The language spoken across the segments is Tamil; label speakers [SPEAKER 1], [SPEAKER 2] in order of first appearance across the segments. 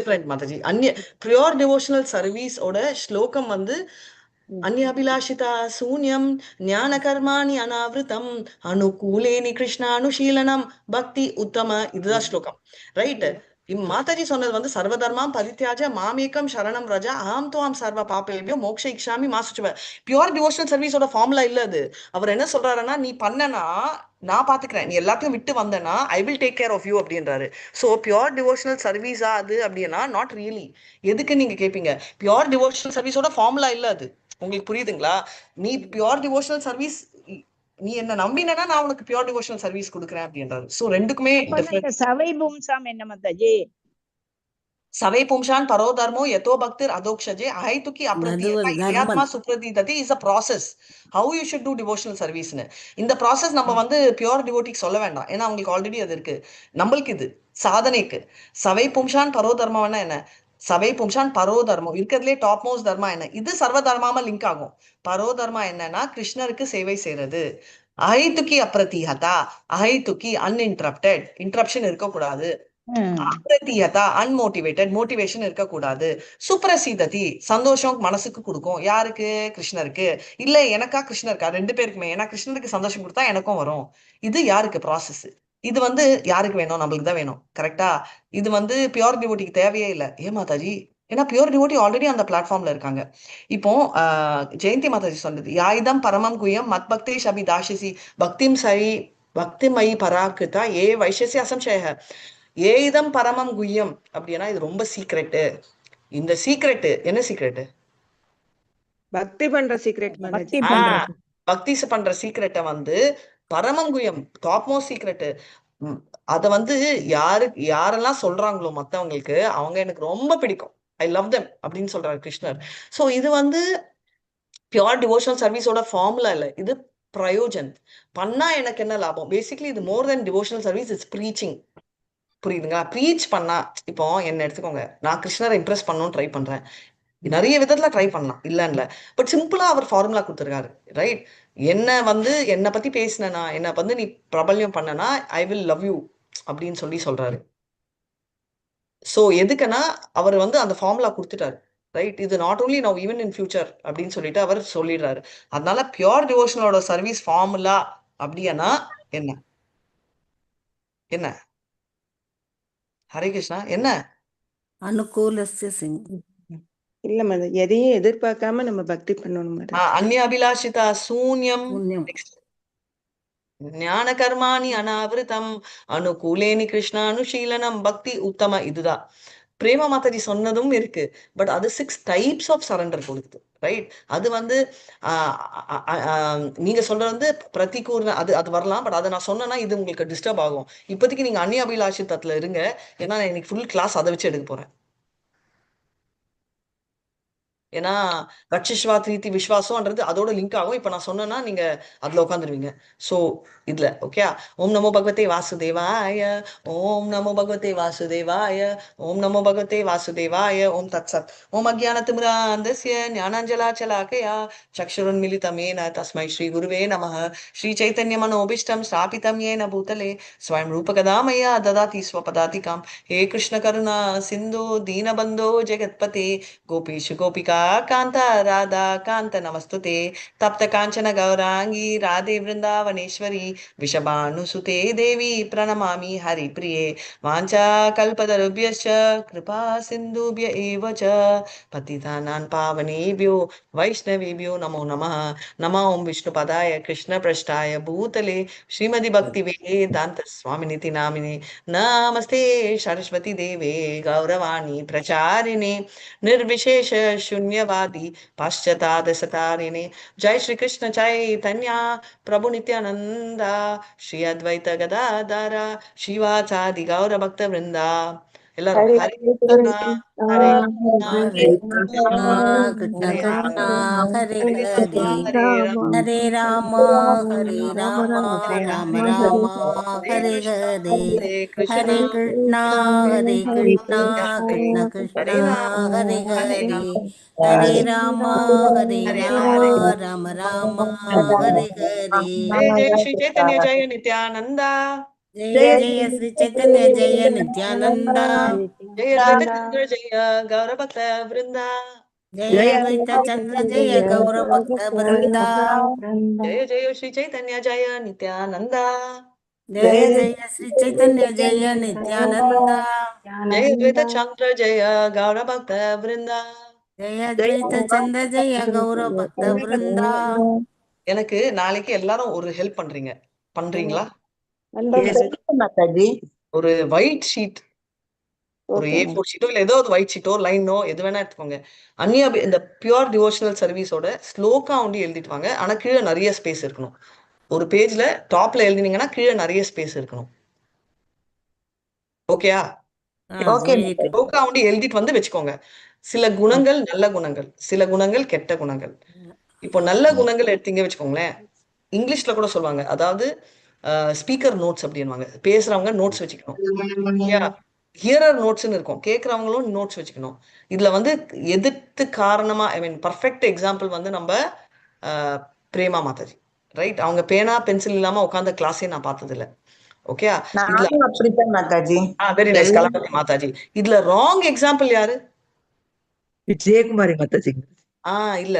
[SPEAKER 1] different, Mataji. Pure devotional service oda shlokam வந்து अन्याभिलाषिता शून्यं ज्ञानकर्माणि अनावृतं अनुकूलेनि कृष्णानुशीलनं பக்தி உத்தம இதுதான் ஸ்லோகம், ரைட்? மாதாஜி சொன்னது வந்து சர்வதர்மாம் பரித்யாஜ மாமேகம் சரணம் ரஜா அஹம் துவாம் சர்வ பாபேபியோ மோக்ஷ இக்ஷாமி மாசுச்சுவ. பியூர் டிவோஷனல் சர்வீஸோட ஃபார்முலா இல்ல அது. அவர் என்ன சொல்றாருன்னா, நீ பண்ணனா நான் பாத்துக்கிறேன், நீ எல்லாத்தையும் விட்டு வந்தனா I will take care of you அப்படின்றாரு. ஸோ பியூர் டிவோஷனல் சர்வீஸா அது அப்படின்னா நாட் ரியலி. எதுக்கு நீங்க கேட்பீங்க? பியூர் டிவோஷனல் சர்வீஸோட ஃபார்முலா இல்ல அது. உங்களுக்கு புரியுதுங்களா? நீ பியூர் டிவோஷனல் சர்வீஸ், நீ என்ன நம்பினா நான் உனக்கு பியூர் டிவோஷனல் சர்வீஸ் கொடுக்குறேன் அப்படின்றாரு. சோ ரெண்டுக்குமே டிஃபரெண்ட்.
[SPEAKER 2] சவை பூம்சாம் என்ன மாதாஜி?
[SPEAKER 1] சவை பும்சான் பரோதர்மோ யதோ பக்திர் அதோக்ஷஜே அஹைதுகி அப்ரதியதா இத்யாத்மா சுப்ரதிததி is a process how you should do devotional service னு. இந்த process நம்ம வந்து பியூர் டிவோட்டிக்கு சொல்ல வேண்டாம், ஏன்னா அவங்களுக்கு ஆல்ரெடி அது இருக்கு. நம்மளுக்கு இது சாதனைக்கு. சவை பும்சான் பரோதர்மம்னா என்ன? சவை பும்சான் பரோதர்மம் இருக்கிறதுலே டாப் மோஸ்ட் தர்மா என்ன? இது சர்வ தர்மாம லிங்க் ஆகும். பரோதர்மா என்னன்னா கிருஷ்ணருக்கு சேவை செய்யறது. அஹைதுகி அப்ரதிஹதா, அஹைதுகி அன்இன்டரப்டட், இன்டரப்ஷன் இருக்கக்கூடாது. அப்ரதிஹதா அன்மோட்டிவேட்டட், மோட்டிவேஷன் இருக்கக்கூடாது. சுப்ரசீததி சந்தோஷம் மனசுக்கு கொடுக்கும். யாருக்கு? கிருஷ்ணருக்கு. இல்ல எனக்கா கிருஷ்ணருக்கா? ரெண்டு பேருக்குமே. ஏன்னா கிருஷ்ணருக்கு சந்தோஷம் கொடுத்தா எனக்கும் வரும். இது யாருக்கு ப்ராசஸ்? இது வந்து யாருக்கு வேணும்? நம்மளுக்கு தான் வேணும், கரெக்டா? இது வந்து பியூர் டிவோட்டிக்கு தேவையே இல்லை. ஏன் மாதாஜி? ஏன்னா பியூர் டிவோட்டி ஆல்ரெடி அந்த பிளாட்ஃபார்ம்ல இருக்காங்க. இப்போ ஜெயந்தி மாதாஜி சொன்னது யாயுதம் பரமம் குயம் மத் பக்தி ஷபி தாஷிசி பக்திம் சரி பக்திமயி பராக்கிருதா ஏ வைஷசி அசம்சய ஏதம் பரமம் குய்யம் அப்படின்னா இது ரொம்ப சீக்ரெட்டு. இந்த சீக்ரெட்டு என்ன சீக்ரெட்டு?
[SPEAKER 3] பக்தி பண்ற சீக்ரெட்.
[SPEAKER 1] பக்தி பண்ற சீக்ரெட்டை வந்து பரமம் குய்யம், டாப் மோஸ்ட் சீக்ரெட்டு. அத வந்து யாரெல்லாம் சொல்றாங்களோ மத்தவங்களுக்கு அவங்க எனக்கு ரொம்ப பிடிக்கும், ஐ லவ் தெம் அப்படின்னு சொல்றாரு கிருஷ்ணர். சோ இது வந்து பியூர் டிவோஷனல் சர்வீஸோட ஃபார்முலா இல்ல, இது பிரயோஜன். பண்ணா எனக்கு என்ன லாபம்? பேசிக்கலி இது மோர் தென் டிவோஷனல் சர்வீஸ், இட்ஸ் ப்ரீச்சிங். புரியுதுங்களா? ப்ரீச் பண்ணா, இப்போ என்ன எடுத்துக்கோங்க, நான் கிருஷ்ணரை இம்ப்ரெஸ் பண்ணணும்னு ட்ரை பண்றேன். நிறைய விதத்துல ட்ரை பண்ணலாம், இல்லைன்னு. பட் சிம்பிளா அவர் ஃபார்முலா கொடுத்துருக்காரு, ரைட்? என்னை பத்தி பேசினா, என்னை வந்து நீ பிரபல்யம் பண்ணனா ஐ வில் லவ் யூ அப்படின்னு சொல்றாரு. சோ எதுக்குன்னா அவர் வந்து அந்த ஃபார்முலா கொடுத்துட்டாரு, ரைட்? இது not only now even in future அப்படின்னு சொல்லிட்டு அவர் சொல்லிடுறாரு. அதனால பியூர் டிவோஷனலோட சர்வீஸ் ஃபார்முலா அப்படின்னா என்ன? என்ன? ஹரே கிருஷ்ணா, என்ன?
[SPEAKER 4] அனுகூலஸ்ய
[SPEAKER 3] இல்ல மேடம், எதையும் எதிர்பார்க்காம நம்ம பக்தி பண்ணணும் மேடம்.
[SPEAKER 1] அந்நியாபிலாஷிதா சூன்யம், ஞான கர்மாணி அனாவிருத்தம் அனுகூலேனி கிருஷ்ணானுஷீலனம் பக்தி உத்தம. இதுதான் பிரேமா மாதாஜி சொன்னதும் இருக்கு. பட் அது 6 டைப்ஸ் ஆஃப் சரண்டர் கொடுக்குது, ரைட்? அது வந்து நீங்க சொல்றது வந்து பிரதிகூர்ண அது வரலாம். பட் அதை நான் சொன்னேன்னா இது உங்களுக்கு டிஸ்டர்ப் ஆகும். இப்போதைக்கு நீங்க அந்நியாபிலாஷிதத்துல இருங்க, ஏன்னா நான் இன்னைக்கு ஃபுல் கிளாஸ் அதை வச்சு எடுக்க போறேன். ஏன்னா ரட்சிஷ்வா பிரீத்தி விஸ்வாசம்ன்றது அதோட லிங்க் ஆகும். இப்ப நான் சொன்னேன்னா நீங்க அதுல உட்காந்துருவீங்க. சோ இதுல ஓகே. ஓம் நமோ பகவதே வாசுதேவாய, ஓம் நமோ பகவதே வாசுதேவாய, ஓம் நமோ பகவதே வாசுதேவாய, ஓம் தத் சத். ஓம் அஜ்ஞானதிமிராந்தஸ்ய ஞானாஞ்சலாச்சலாக்கயா சக்ஷுருன்மிலிதமேன தஸ்மை ஸ்ரீ குருவே நமः. ஸ்ரீ சைத்தன்ய மனோபீஷ்டம் ஸ்தாபிதம் येन भूतले स्वयं रूपकदा मया ददाति स्वपदातिकां. हे कृष्ण करुणा सिन्धु दीनबन्धो जगत्पते गोपीश गोपिका कांता राधा कांत नमस्तुते. तप्त कांचन गौरांगी राधे वृंदावनेश्वरी विषभानुसुते देवी प्रणमामि हरिप्रिये. वाञ्छा कल्पतरुभ्यश्च कृपा सिन्धुभ्य एव च पतितानां पावनेभ्यो वैष्णवेभ्यो नमो नमः. नमो ओं विष्णुपदाय कृष्णपृष्ठाय भूतले श्रीमद् भक्तिवेदान्त स्वामिनिति नामिने. नमस्ते सरस्वती देवे गौरवाणी प्रचारिणे निर्विशेष शून्यवादी पाश्चात्य सतारिणे. जय श्री कृष्ण चैतन्य प्रभु नित्यानंदा श्री अद्वैत गदाधर शिवाचादि गौर भक्त वृंदा. எல்லாரும் ஹரே கிருஷ்ணா ஹரே
[SPEAKER 4] கிருஷ்ணா கிருஷ்ண கிருஷ்ணா ஹரே ஹரே ஹரே ராமா ஹரே ராமா ராம ராமா ஹரே ஹரே ஹரே கிருஷ்ணா கிருஷ்ண கிருஷ்ணா ஹரே ஹரே ஹரே ராமா ராம ராம ஹரே ஹரே.
[SPEAKER 1] जय श्री चैतन्य जय नित्यानंदा.
[SPEAKER 4] ஜெய ஜெய ஸ்ரீ சைத்தன்ய ஜெய நித்யானந்தா
[SPEAKER 1] ஜெய அத்வைத சந்திர ஜெய கௌர பக்த விருந்தா
[SPEAKER 4] ஜெய அத்வைத சந்திர ஜெய கௌர பக்த விருந்தா
[SPEAKER 1] ஜெய ஜெய ஸ்ரீ சைத்தன்ய ஜெய நித்யானந்தா
[SPEAKER 4] ஜெய ஜெய ஸ்ரீ சைத்தன்ய ஜெய நித்யானந்தா
[SPEAKER 1] ஜெய அத்வைத சந்திர ஜெய கௌர பக்த விருந்தா.
[SPEAKER 4] ஜெய அத்வைத சந்திர ஜெய கௌர பக்த விருந்தா.
[SPEAKER 1] எனக்கு நாளைக்கு எல்லாரும் ஒரு ஹெல்ப் பண்றீங்களா?
[SPEAKER 3] மாதாஜி
[SPEAKER 1] ஒரு ஒயிட் ஷீட், ஒரு A4 ஷீட்டோ இல்ல ஏதோ ஒரு ஒயிட் ஷீட்டோ லைனோ எது வேணா எடுத்துக்கோங்க. இந்த பியூர் டிவோஷனல் சர்வீஸோட ஸ்லோகா வந்து எழுதிட்டு வாங்க. ஆனா கீழே நிறைய ஸ்பேஸ் இருக்கணும். ஒரு பேஜ்ல டாப்ல எழுதினீங்கன்னா கீழே நிறைய ஸ்பேஸ் இருக்கணும். ஓகேயா? ஸ்லோகா வந்து எழுதிட்டு வந்து வச்சுக்கோங்க. சில குணங்கள் நல்ல குணங்கள், சில குணங்கள் கெட்ட குணங்கள். இப்போ நல்ல குணங்கள் எடுத்தீங்க வச்சுக்கோங்களேன், இங்கிலீஷ்ல கூட சொல்லுவாங்க, அதாவது ஸ்பீக்கர் நோட்ஸ் அப்படின்வாங்க. பேசுறவங்க நோட்ஸ் வச்சுக்கணும். ஹியரர் நோட்ஸ்னு இருக்கும், கேட்கறவங்களும் நோட்ஸ் வச்சுக்கணும். இதுல வந்து எதிர்த்து காரணமா பர்ஃபெக்ட் எக்ஸாம்பிள் வந்து நம்ம பிரேமா மாதாஜி, ரைட்? அவங்க பேனா பென்சில் இல்லாம உட்கார்ந்த கிளாஸே நான் பார்த்தது இல்ல. Okay, very nice Kalapathi Mataji. இதுல ராங் எக்ஸாம்பிள் யாரு?
[SPEAKER 5] விஜயகுமாரி மாதாஜி.
[SPEAKER 1] இல்ல,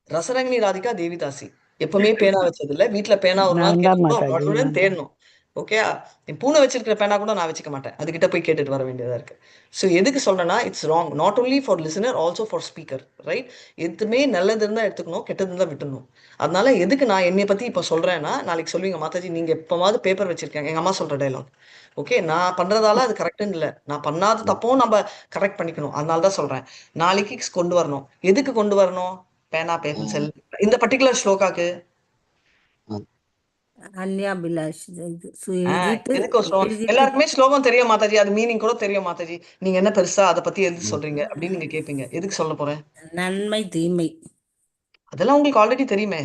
[SPEAKER 1] ரசரங்கினி ராதிகா தேவிதாசி. எப்பவுமே பேனா வச்சது இல்ல. வீட்டுல பேனா ஒரு நாள் தேடணும். ஓகே, என் பூனை வச்சிருக்கிற பேனா கூட நான் வச்சுக்க மாட்டேன். அதுகிட்ட போய் கேட்டுட்டு வர வேண்டியதா இருக்கு. ஸோ எதுக்கு சொல்றேன்னா, it's wrong not only for listener, also for speaker, right? எதுவுமே நல்லது இருந்தா எடுத்துக்கணும், கெட்டது இருந்தா விட்டுணும். அதனால எதுக்கு நான் என்னை பத்தி இப்ப சொல்றேன்னா, நாளைக்கு சொல்லுவீங்க மாதாஜி நீங்க எப்பவாவது பேப்பர் வச்சிருக்கேன். எங்க அம்மா சொல்ற டைலாக். ஓகே, நான் பண்றதால அது கரெக்ட்னு இல்லை, நான் பண்ணாத தப்பும் நம்ம கரெக்ட் பண்ணிக்கணும். அதனால தான் சொல்றேன், நாளைக்கு கொண்டு வரணும். எதுக்கு கொண்டு வரணும்? பேனா பென்சில் இந்த பர்டிகுலர் ஸ்லோகாக்கு
[SPEAKER 4] அன்யாபிலாஷ்
[SPEAKER 1] எல்லாருக்குமே ஸ்லோகம் தெரியும் மாதாஜி, அது மீனிங் கூட தெரியும் மாதாஜி. நீங்க என்ன பெருசா அதை பத்தி எழுதி சொல்றீங்க அப்படின்னு நீங்க கேட்பீங்க. எதுக்கு சொல்ல போறேன்?
[SPEAKER 4] நன்மை தீமை
[SPEAKER 1] அதெல்லாம் உங்களுக்கு ஆல்ரெடி தெரியுமே.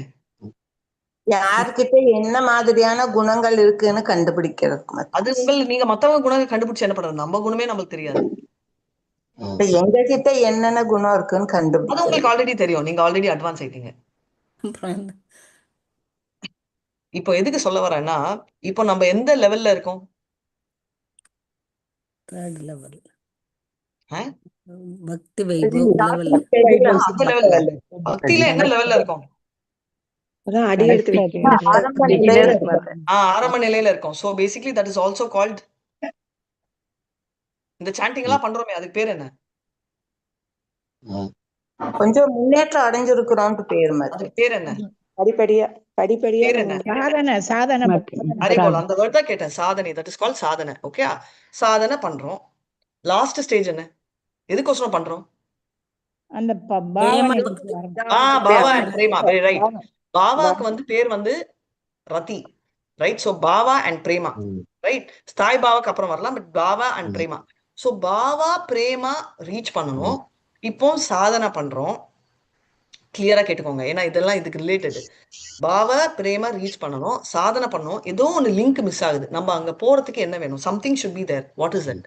[SPEAKER 3] யார்கிட்ட என்ன மாதிரியான குணங்கள் இருக்குன்னு கண்டுபிடிக்கிறது.
[SPEAKER 1] அது நீங்க மத்தவங்க குணங்கள் கண்டுபிடிச்சு என்ன பண்றது? நம்ம குணமே நம்மளுக்கு தெரியாது.
[SPEAKER 3] எங்க கிட்ட என்னென்ன குணம் இருக்குன்னு
[SPEAKER 1] அது
[SPEAKER 3] கண்டுபிடிக்கிறது
[SPEAKER 1] உங்களுக்கு ஆல்ரெடி தெரியும். நீங்க ஆல்ரெடி அட்வான்ஸ் ஆயிட்டீங்க. இப்போ எதுக்கு சொல்ல வரேன்னா, இப்போ நம்ம எந்த லெவல்ல இருக்கோம்?
[SPEAKER 4] தேர்ட் லெவல்
[SPEAKER 1] ஆ?
[SPEAKER 4] பக்தி வைபவ் லெவல்.
[SPEAKER 1] அந்த லெவல்ல பக்தியில என்ன லெவல்ல இருக்கோம்?
[SPEAKER 3] அதான் அடி எடுத்து வைக்கணும்.
[SPEAKER 1] ஆரம்ப நிலையில இருக்கும். So basically that is also called, இந்த சாண்டிங் எல்லாம் பண்றோமே அதுக்கு பேர் என்ன?
[SPEAKER 3] கொஞ்சம் முன்னேற்றம் அடைஞ்சிருக்கிறோம் பேர்
[SPEAKER 1] அதுக்கு பேர் என்ன?
[SPEAKER 3] படிப்படியா
[SPEAKER 1] பேர் என்ன?
[SPEAKER 2] சாதனை
[SPEAKER 1] அறிவோல், அந்த வேர்ட் தான் கேட்டேன். சாதனை, தட் இஸ் கால்ட் சாதனை. ஓகே, சாதனை பண்றோம். லாஸ்ட் ஸ்டேஜ் என்ன? எதுக்கோசரம் பண்றோம்?
[SPEAKER 2] அந்த
[SPEAKER 1] பாவா அண்ட் பிரேமா. Very right. பாவாக்கு வந்து பேர் வந்து ரதி, ரைட்? சோ பாவா அண்ட் பிரேமா, ரைட்? ஸ்தாய் பாவாக்கு அப்புறம் வரலாம், பட் பாவா அண்ட் பிரேமா. சோ பாவா பிரேமா ரீச் பண்ணணும். இப்போ சாதனை பண்றோம். கிளியரா கேட்டுக்கோங்க, ஏன்னா இதெல்லாம் இதுக்கு ரிலேட்டட். பாவா பிரேமா ரீச் பண்ணணும், சாதனை பண்ணணும். ஏதோ ஒன்னு லிங்க் மிஸ் ஆகுது. நம்ம அங்க போறதுக்கு என்ன வேணும்? Something should be there. What is that?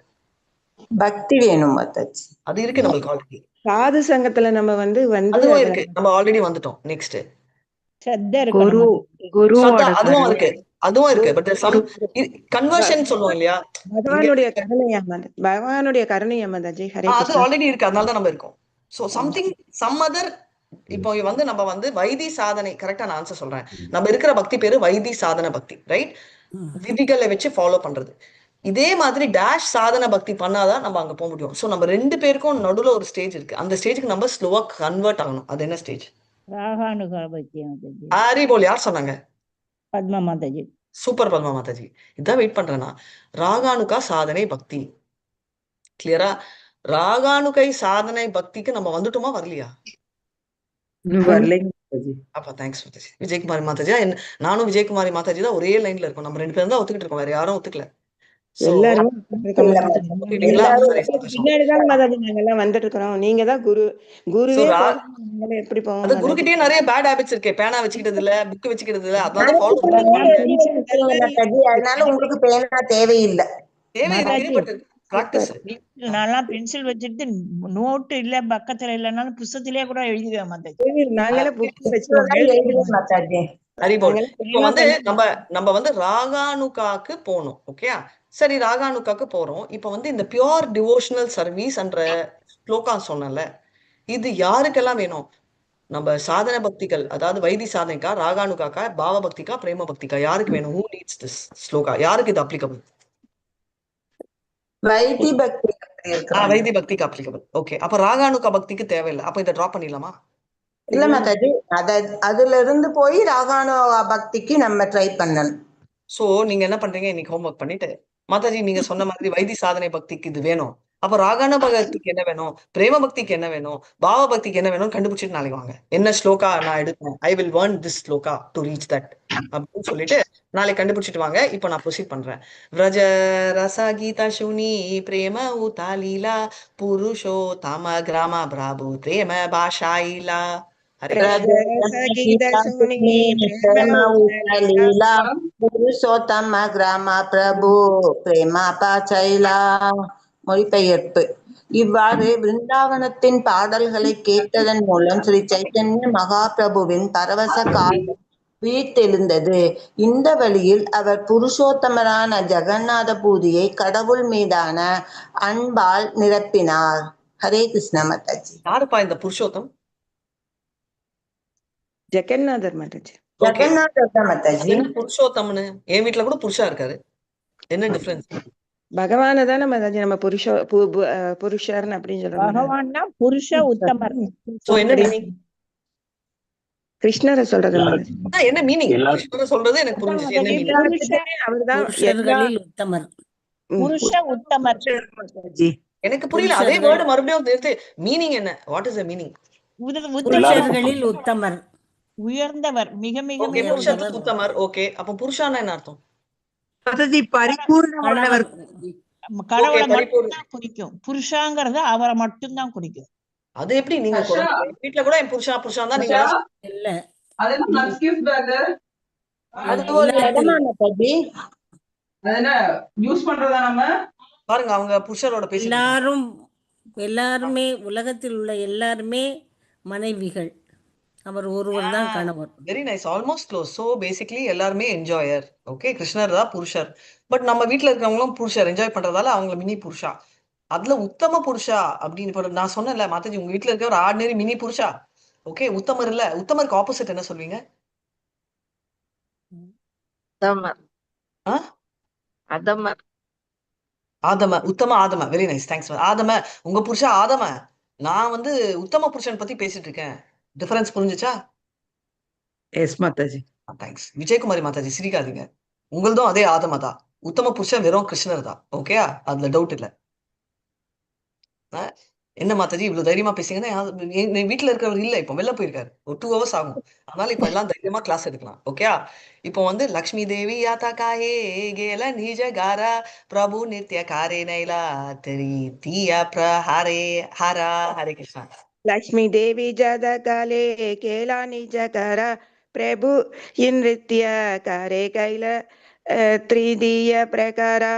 [SPEAKER 3] பக்தி வேணும் மாதாஜி.
[SPEAKER 1] அது இருக்கு நம்மளுக்கு ஆல்ரெடி.
[SPEAKER 3] சாது சங்கத்துல நம்ம
[SPEAKER 1] அதுவும் இருக்கு, நம்ம ஆல்ரெடி வந்துட்டோம். நெக்ஸ்ட் அதுவும் இருக்கு, அதுவும் இருக்கு. பட் சம் கன்வர்ஷன் சொல்லுவோம் இல்லையா?
[SPEAKER 3] பகவானுடைய கருணை மாதாஜி.
[SPEAKER 1] அது ஆல்ரெடி இருக்கு, அதனால தான் நம்ம இருக்கோம். So something some other. இப்போ வந்து நம்ம வந்து வைதி சாதனை, கரெக்டா நான் ஆன்சர் சொல்றேன். நம்ம இருக்கிற பக்தி பேரு வைதி சாதன பக்தி, ரைட்? விதிகளை வச்சு ஃபாலோ பண்றது. இதே மாதிரி டேஷ் சாதன பக்தி பண்ணாதான் நம்ம அங்க போக முடியும். சோ நம்ம ரெண்டு பேருக்கும் நடுவுல ஒரு ஸ்டேஜ் இருக்கு. அந்த ஸ்டேஜ்க்கு நம்ம ஸ்லோவா கன்வெர்ட் ஆகணும். அது என்ன ஸ்டேஜ்? அறிவோல் யார் சொன்னாங்க?
[SPEAKER 2] பத்மா மாதாஜி.
[SPEAKER 1] சூப்பர் பத்மா மாதாஜி. இதான் வெயிட் பண்றேன்னா, ராகானுகா சாதனை பக்தி. கிளியரா? ராகானுகை சாதனை பக்திக்கு நம்ம வந்துட்டோமா, வரலையா? அப்ப தேங்க்ஸ் மாதாஜி. விஜயகுமாரி மாதாஜி, நானும் விஜயகுமாரி மாதாஜி தான் ஒரே லைன்ல இருக்கோம். நம்ம ரெண்டு பேரும் தான் ஒத்துக்கிட்டு இருக்கோம், வேற யாரும் ஒத்துக்கல.
[SPEAKER 3] எல்லாரும்
[SPEAKER 1] வந்துட்டு
[SPEAKER 3] இருக்கிறோம். நீங்க தான் குரு. குருவே எப்படி போவோம்?
[SPEAKER 1] அது குருக்கிட்டே நிறைய பேட் ஹாபிட்ஸ் இருக்கு. பேனா வச்சுக்கிட்டது இல்ல, புக் வச்சுக்கிறது இல்ல. அதனால ஃபாலோ பண்றது.
[SPEAKER 3] அதனால உங்களுக்கு பேனா தேவையில்லை.
[SPEAKER 1] தேவை இருக்கு, பட் பிராக்டிஸ்.
[SPEAKER 2] நான் பென்சில் வச்சுட்டு நோட்டு இல்ல பக்கத்துல இல்லனாலும் புத்தகத்திலேயே கூட எழுதிடுவேன் மாதாஜி.
[SPEAKER 3] நாங்களே புக் வச்சுக்கோங்க.
[SPEAKER 1] ஹரிபோல்.
[SPEAKER 3] நாங்கெல்லாம்
[SPEAKER 1] இப்போ
[SPEAKER 3] தெளிவா
[SPEAKER 1] வந்து
[SPEAKER 3] பண்ணிட்டோம்.
[SPEAKER 1] நம்ம நம்ம வந்து ராகானுகாக்கு போகணும். ஓகே, சரி ராகானுகாக்கு போறோம். இப்போ வந்து இந்த பியோர் டிவோஷனல் சர்வீஸ் என்ற ஸ்லோகா சொன்னல, இது யாருக்கெல்லாம் வேணும்? நம்ம சாதன பக்திகள், அதாவது வைதி சாதனைக்கா, ராகானுகாக்கா, பாவ பக்திக்கா, பிரேம பக்திக்கா, யாருக்கு வேணும்? Who needs this shloka? யாருக்கு இது அப்ளிகபிள்?
[SPEAKER 4] வைத்தி பக்தி அப்படி இருக்கிறாங்க.
[SPEAKER 1] வைதி பக்திக்கு அப்ளிகபிள். ஓகே, அப்ப ராகானுகா பக்திக்கு தேவையில்லை. அப்ப இதை டிராப் பண்ணிடலாமா?
[SPEAKER 4] இல்ல மாதாஜி, அதுல இருந்து போய் ராகானு பக்திக்கு நம்ம ட்ரை பண்ணணும்.
[SPEAKER 1] சோ நீங்க என்ன பண்றீங்க? இன்னைக்கு ஹோம்ஒர்க் பண்ணிட்டு, மாதாஜி நீங்க சொன்ன மாதிரி வைதி சாதனை பக்திக்கு இது வேணும், அப்ப ராகான பக்திக்கு என்ன வேணும், பிரேம பக்திக்கு என்ன வேணும், பாவ பக்திக்கு என்ன வேணும் கண்டுபிடிச்சிட்டு நாளைக்கு வாங்க. என்ன ஸ்லோகா நான் எடுப்பேன், I will want this shloka to reach that அப்படின்னு சொல்லிட்டு நாளைக்கு கண்டுபிடிச்சிட்டு வாங்க. இப்போ நான் ப்ரொசீட் பண்றேன். விரஜ ரச கீதா சுனி பிரேம உதா லீலா புருஷோ தம கிராம பிராபு பிரேம பாஷாயிலா. ஹரே கிருஷ்ணா.
[SPEAKER 4] லீலா புருஷோத்தம கிராம பிரபு பிரேமா பாச்சைலா. மொழிபெயர்ப்பு: இவ்வாறு பிருந்தாவனத்தின் பாடல்களை கேட்டதன் மூலம் ஸ்ரீ சைத்தன்ய மகாபிரபுவின் பரவச காலம் வீட்டெழுந்தது. இந்த வழியில் அவர் புருஷோத்தமரான ஜெகநாத பூரியை கடவுள் மீதான அன்பால் நிரப்பினார். ஹரே கிருஷ்ணா மாதாஜி.
[SPEAKER 1] யாருப்பா இந்த புருஷோத்தம்?
[SPEAKER 3] ஜெகநாதர் மாதாஜி.
[SPEAKER 4] ஜெகநாதர் தான் மாதாஜி.
[SPEAKER 1] என்ன புருஷோத்தம்னு? என் வீட்டுல கூட புருஷா இருக்காரு, என்ன டிஃபரன்ஸ்?
[SPEAKER 3] பகவான தானே மாதாஜி நம்ம புருஷர்னு அப்படின்னு சொல்றோம்.
[SPEAKER 2] பகவான்னா புருஷ உத்தமர்.
[SPEAKER 1] சோ என்ன மீனிங்?
[SPEAKER 3] கிருஷ்ணரை சொல்றது மாதாஜி.
[SPEAKER 1] என்ன மீனிங்? கிருஷ்ணர் சொல்றது எனக்கு புரிஞ்சுச்சு. என்ன மீனிங்?
[SPEAKER 3] அவர்தான்
[SPEAKER 4] புருஷர்களில் உத்தமர்.
[SPEAKER 2] புருஷ உத்தமர்.
[SPEAKER 5] மாதாஜி.
[SPEAKER 1] எனக்கு புரியல. அதே வேர்டு மறுபடியும் நிறுத்து. மீனிங் என்ன? What is the meaning?
[SPEAKER 4] புருஷர்களில் உத்தமர்.
[SPEAKER 2] உயர்ந்தவர், மிக மிக
[SPEAKER 1] ஓகே,
[SPEAKER 2] மிக
[SPEAKER 1] புருஷத்துக்கு உத்தமர். ஓகே, அப்ப புருஷானா என்ன அர்த்தம்?
[SPEAKER 5] மாதாஜி பரிபூர்ணமானவர்.
[SPEAKER 2] கடவுளை
[SPEAKER 1] Okay, பரிபூர்ண.
[SPEAKER 2] மட்டும்தான் குறிக்கும். புருஷாங்கிறது அவரை மட்டும்தான் குறிக்கும்.
[SPEAKER 1] அது எப்படி நீங்க சொல்றீங்க? என் வீட்டுல கூட என் புருஷான் தான் நீங்க
[SPEAKER 4] இல்ல,
[SPEAKER 3] அது ஒரு இடமா மாதாஜி?
[SPEAKER 1] பாருங்க, அவங்க புருஷரோட பேசி
[SPEAKER 6] எல்லாருமே உலகத்தில் உள்ள எல்லாருமே மனைவிகள், அவர் ஒருவர் தான் கணவர்.
[SPEAKER 1] Very nice, almost close. So basically எல்லாருமே என்ஜாயர். ஓகே, கிருஷ்ணர் தான் புருஷர். பட் நம்ம வீட்டுல இருக்கிறவங்களும் புருஷர் என்ஜாய் பண்றதால அவங்க மினி புருஷா. அதுல உத்தம புருஷா அப்படின்னு இப்ப நான் சொன்னேன்ல மாதாஜி, உங்க வீட்டுல இருக்க ஒரு ஆர்டினரி மினி புருஷா. ஓகே, உத்தமர் இல்ல. உத்தமருக்கு ஆப்போசிட் என்ன சொல்வீங்க? ஆ? ஆதம. உத்தம ஆதம. Very nice, thanks. ஆதம, உங்க புருஷா ஆதம. நான் வந்து உத்தம புருஷன் பத்தி பேசிட்டு இருக்கேன். டிஃபரன்ஸ் புரிஞ்சுச்சா?
[SPEAKER 5] எஸ் மாதாஜி.
[SPEAKER 1] தேங்க்ஸ். விஜயகுமாரி மாதாஜி சிரிக்காதீங்க. உங்களதும் அதே ஆதம தான். உத்தம புருஷன் வெறும் கிருஷ்ணர் தான். ஓகே, அதுல டவுட் இல்ல. என்ன மாதாஜி இவ்வளவு தைரியமா பேசுங்கன்னா? என் வீட்டுல இருக்கிறவர் இல்ல, இப்போ வெளில போயிருக்காரு. ஒரு 2 hours ஆகும். அதனால இப்ப எல்லாம் தைரியமா கிளாஸ் எடுக்கலாம். ஓகே, இப்போ வந்து லக்ஷ்மி தேவி யாத்தா காயே கேல நிஜ காரா பிரபு நித்ய காரே நைலா தெரி தீய பிரஹாரே ஹரா. ஹரே கிருஷ்ணா.
[SPEAKER 3] லக்ஷ்மி தேவி ஜாத காலே கேலா நிஜகர பிரபு இன்றித்ய காரே கைல த்ரிதீய பிரகாரா.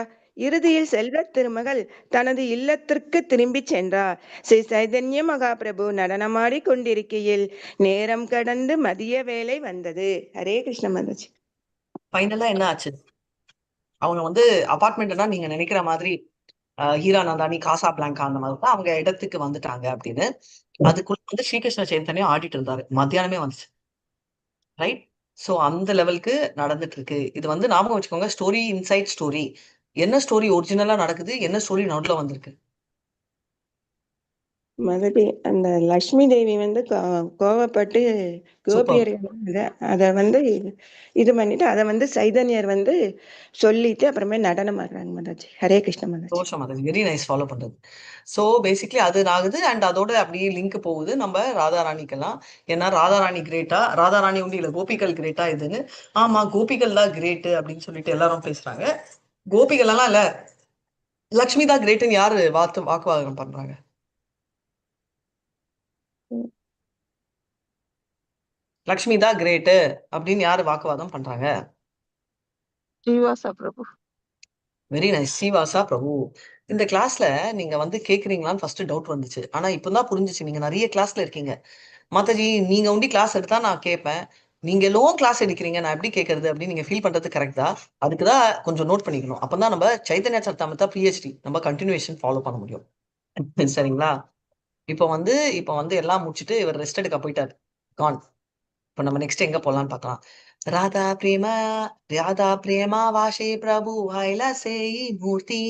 [SPEAKER 3] இறுதியில் செல்வ திருமகள் தனது இல்லத்திற்கு திரும்பி சென்றார். ஸ்ரீ சைதன்ய மகாபிரபு நடனமாடி கொண்டிருக்கையில் நேரம் கடந்து மதிய வேலை வந்தது. ஹரே கிருஷ்ண மாதாஜி.
[SPEAKER 1] ஃபைனலா என்ன ஆச்சு? அவங்க வந்து அபார்ட்மெண்ட்னா நீங்க நினைக்கிற மாதிரி ஹீரா நந்தானி, காசா பிளாங்கா அந்த மாதிரி தான் அவங்க இடத்துக்கு வந்துட்டாங்க அப்படின்னு. அதுக்குள்ள வந்து ஸ்ரீகிருஷ்ண சைத்தன்யம் ஆடிட்டு இருந்தாரு. மத்தியானமே வந்துச்சு. ரைட்? சோ அந்த லெவலுக்கு நடந்துட்டு இருக்கு. இது வந்து ஞாபகம் வச்சுக்கோங்க, ஸ்டோரி இன்சைட் ஸ்டோரி. என்ன ஸ்டோரி ஒரிஜினலா நடக்குது, என்ன ஸ்டோரி நடுவுல வந்திருக்கு?
[SPEAKER 3] மதுரை அந்த லக்ஷ்மி தேவி வந்து கோவப்பட்டு கோபியர் அத வந்து இது பண்ணிட்டு அதை வந்து சைதன்யர் வந்து சொல்லிட்டு அப்புறமே நடனம் ஆடுறாங்க மாதாஜி. ஹரே கிருஷ்ண மாதாஜி.
[SPEAKER 1] தோஷம் அது வெரி நைஸ், ஃபாலோ பண்றது. சோ பேசிக்கலி அது ஆகுது. அண்ட் அதோட அப்படியே லிங்க் போகுது நம்ம ராதாராணிக்கெல்லாம். ஏன்னா ராதாராணி கிரேட்டா, ராதாராணி உண்டு இல்ல கோபிகள் கிரேட்டா இதுன்னு. ஆமா, கோபிகள் தான் கிரேட்டு அப்படின்னு சொல்லிட்டு எல்லாரும் பேசுறாங்க. கோபிகள் எல்லாம் இல்ல, லக்ஷ்மி தான் கிரேட்டுன்னு யாரு வாக்குவாதம் பண்றாங்க? லக்ஷ்மி தான் கிரேட்டு அப்படின்னு யாரு வாக்குவாதம் பண்றாங்க?
[SPEAKER 3] ஸ்ரீவாசா பிரபு.
[SPEAKER 1] வெரி நைஸ், ஸ்ரீவாசா பிரபு. இந்த கிளாஸ்ல நீங்க வந்து கேக்குறீங்களான்னு ஃபர்ஸ்ட் டவுட் வந்துச்சு. ஆனா இப்பதான் புரிஞ்சுச்சு, நீங்க நிறைய கிளாஸ்ல இருக்கீங்க. மாதாஜி நீங்க உண்டி கிளாஸ் எடுத்தா நான் கேட்பேன். நீங்களும் கிளாஸ் எடுக்கிறீங்க, நான் எப்படி கேட்கறது அப்படின்னு நீங்க ஃபீல் பண்றது கரெக்ட் தான். அதுக்கு தான் கொஞ்சம் நோட் பண்ணிக்கணும். அப்பதான் நம்ம சைத்தன்ய சரிதாமிர்தா பிஹெச்டி நம்ம கண்டினியூஷன் ஃபாலோ பண்ண முடியும். சரிங்களா? இப்போ வந்து எல்லாம் முடிச்சுட்டு இவர் ரெஸ்ட் எடுக்க போயிட்டாரு. கான். இப்போ நம்ம நெக்ஸ்ட் எங்க போலாம்னு பார்க்கலாம். ராதா பிரேமா ராதா பிரேமா வாஷே பிரபு ஹைலா சேயி மூர்த்தி